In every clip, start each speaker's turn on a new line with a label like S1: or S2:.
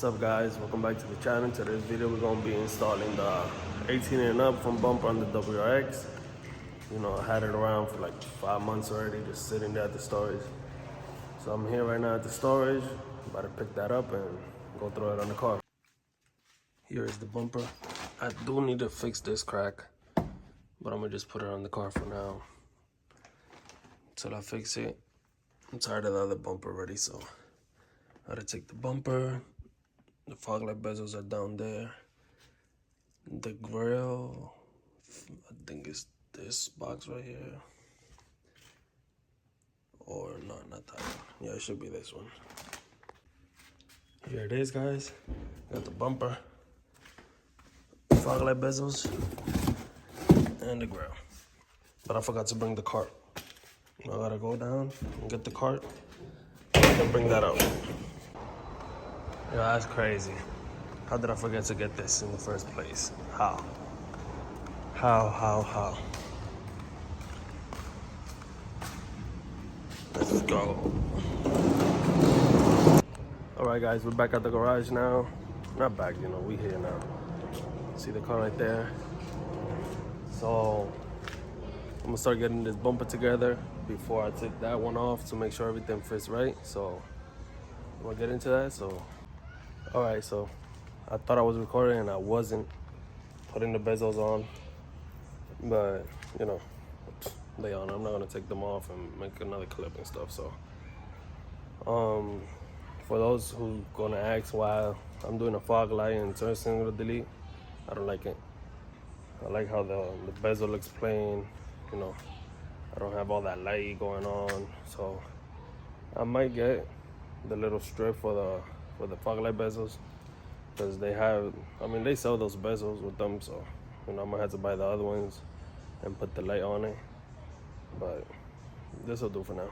S1: What's up guys, welcome back to the channel. Today's video we're going to be installing the 18 and up front bumper on the WRX. You know, I had it around for like 5 months already, just sitting there at the storage. So I'm here right now at the storage, about to pick that up and go throw it on the car. Here is the bumper. I do need to fix this crack, but I'm gonna just put it on the car for now until I fix it. I'm tired of the other bumper already, so I gotta take the bumper. The fog light bezels are down there. The grill, I think it's this box right here. Or no, not that one. Yeah, it should be this one. Here it is, guys. Got the bumper, fog light bezels, and the grill. But I forgot to bring the cart. I gotta go down and get the cart and bring that out. Yeah, that's crazy. How did I forget to get this in the first place? How? How? Let's go. All right, guys, we're back at the garage now. Not back, you know, we here now. See the car right there? So I'm gonna start getting this bumper together before I take that one off to make sure everything fits right. So I'm gonna get into that. All right, so I thought I was recording and I wasn't, putting the bezels on, but you know, they on. I'm not gonna take them off and make another clip and stuff. So for those who gonna ask why I'm doing a fog light and turn signal delete, I don't like it. I like how the bezel looks plain, you know. I don't have all that light going on, so I might get the little strip for the fog light bezels, because they have, I mean, they sell those bezels with them, so you know, I'm gonna have to buy the other ones and put the light on it, but this will do for now.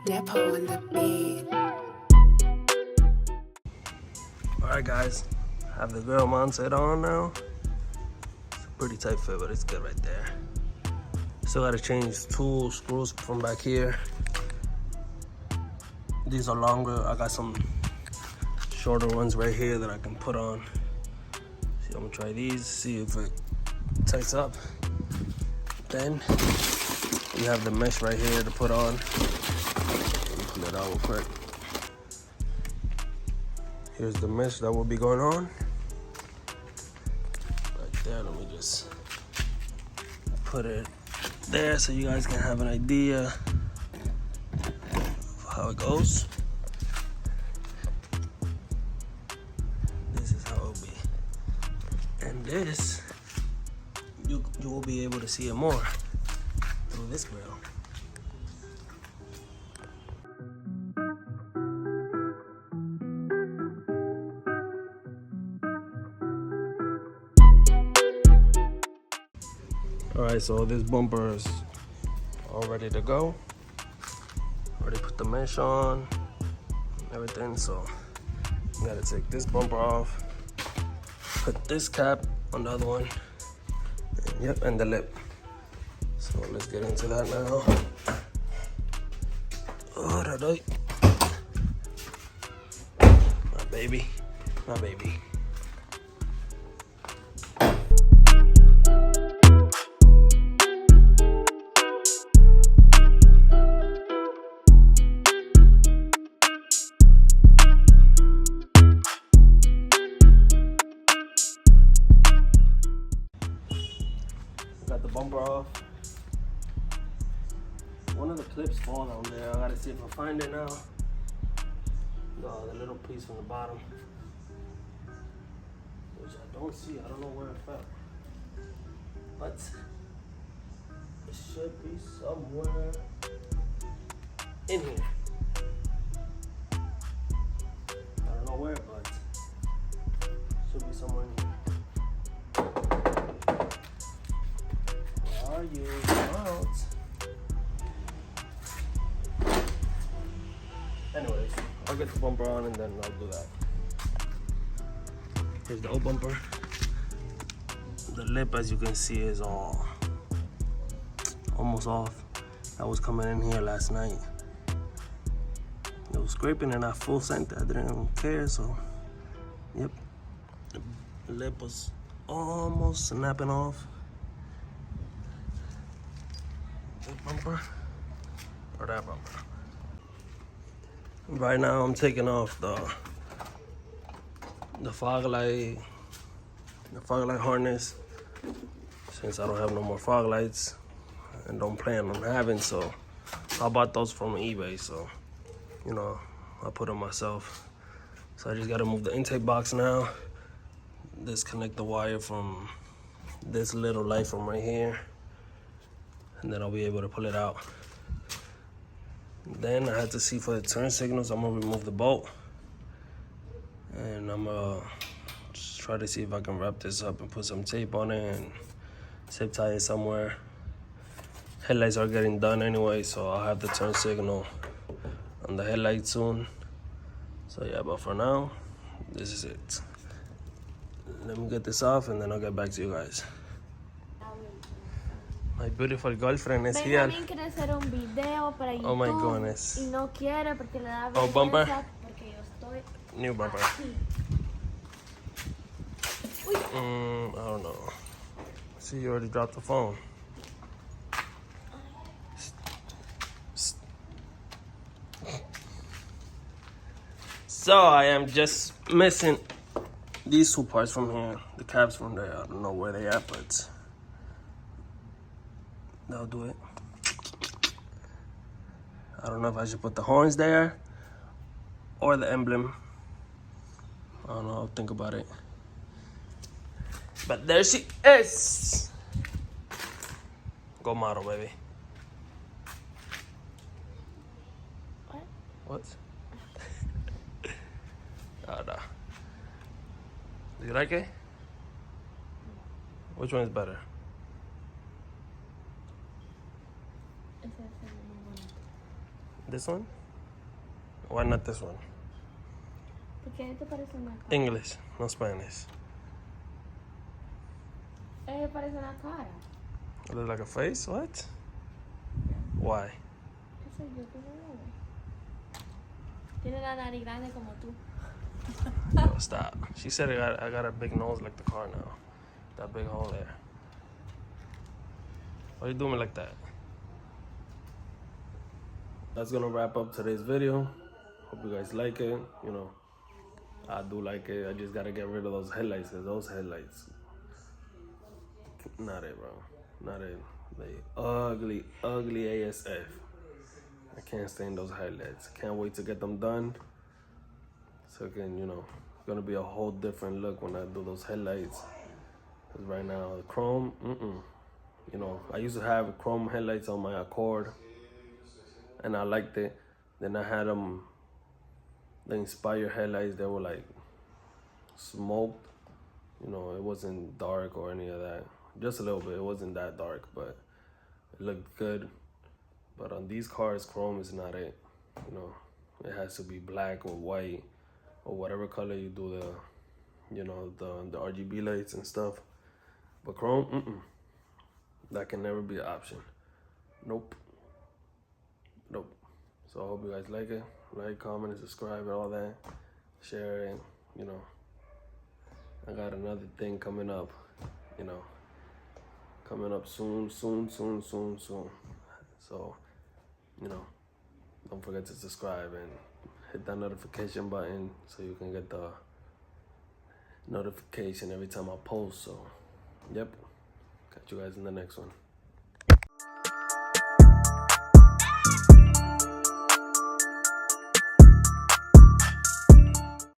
S2: Depo on the beat.
S1: Alright guys, I have the grill mounted on now. It's a pretty tight fit, but it's good right there. Still gotta change 2 screws from back here. These are longer. I got some shorter ones right here that I can put on. So I'm gonna try these, see if it tights up. Then you have the mesh right here to put on. Pull it out real quick. Here's the mesh that will be going on. Right there, let me just put it there so you guys can have an idea of how it goes. This is how it will be. And this, you will be able to see it more through this grill. Alright, so this bumper is all ready to go. Already put the mesh on and everything, so you gotta take this bumper off, put this cap on the other one, and, yep, and the lip. So let's get into that now. Alright, my baby. off. One of the clips fall down there. I gotta see if I find it now. No, the little piece from the bottom, which I don't see. I don't know where it fell, but it should be somewhere in here. I don't know where, but it should be somewhere in here. Where are you? Come out. Anyways, I'll get the bumper on and then I'll do that. Here's the old bumper. The lip, as you can see, is almost off. That was coming in here last night. It was scraping and I full sent it. I didn't care, so yep. The lip was almost snapping off. That bumper or that bumper. Right now I'm taking off the fog light harness, since I don't have no more fog lights and don't plan on having, so I bought those from eBay, so you know, I put them myself. So I just gotta move the intake box now, disconnect the wire from this little light from right here, and then I'll be able to pull it out. Then I had to see for the turn signals. I'm gonna remove the bolt, and I'm gonna just try to see if I can wrap this up and put some tape on it and zip tie it somewhere. Headlights are getting done anyway, so I'll have the turn signal on the headlight soon. So yeah, but for now, this is it. Let me get this off and then I'll get back to you guys. My beautiful girlfriend is here.
S3: Benjamín quiere hacer un video para YouTube.
S1: Oh my goodness.
S3: Y no quiere porque le da
S1: Oh, bumper?
S3: vergüenza porque yo estoy
S1: New bumper.
S3: así. Uy.
S1: I don't know. See, you already dropped the phone. So I am just missing these two parts from here. The caps from there. I don't know where they at, but they'll do it. I don't know if I should put the horns there or the emblem. I don't know. I'll think about it. But there she is. Go model, baby.
S3: What?
S1: What? Oh, no. Do you like it? Which one is better?
S3: Ese es el muy bonito.
S1: This one? Why not this one?
S3: ¿Por qué te parece una cara?
S1: English, no Spanish.
S3: Parece una cara.
S1: It looks like a face? What? Why?
S3: ¿Qué soy yo? ¿Qué no lo ve? Tiene la nariz grande como tú.
S1: Yo, stop. She said I got a big nose like the car now. That big hole there. Why you doing me like that? That's gonna wrap up today's video. Hope you guys like it. You know, I do like it. I just gotta get rid of those headlights, because those headlights, not it, bro. Not it. They ugly, ugly ASF. I can't stand those headlights. Can't wait to get them done. So again, you know, it's gonna be a whole different look when I do those headlights. Cause right now, the chrome, You know, I used to have chrome headlights on my Accord, and I liked it. Then I had the Inspire headlights. They were like smoked. You know, it wasn't dark or any of that. Just a little bit. It wasn't that dark, but it looked good. But on these cars, chrome is not it. You know, it has to be black or white or whatever color you do the RGB lights and stuff. But chrome, that can never be an option. Nope. So I hope you guys like it. Like, comment, and subscribe and all that. Share it, you know. I got another thing coming up, you know. Coming up soon. So, you know, don't forget to subscribe and hit that notification button so you can get the notification every time I post. So, yep. Catch you guys in the next one.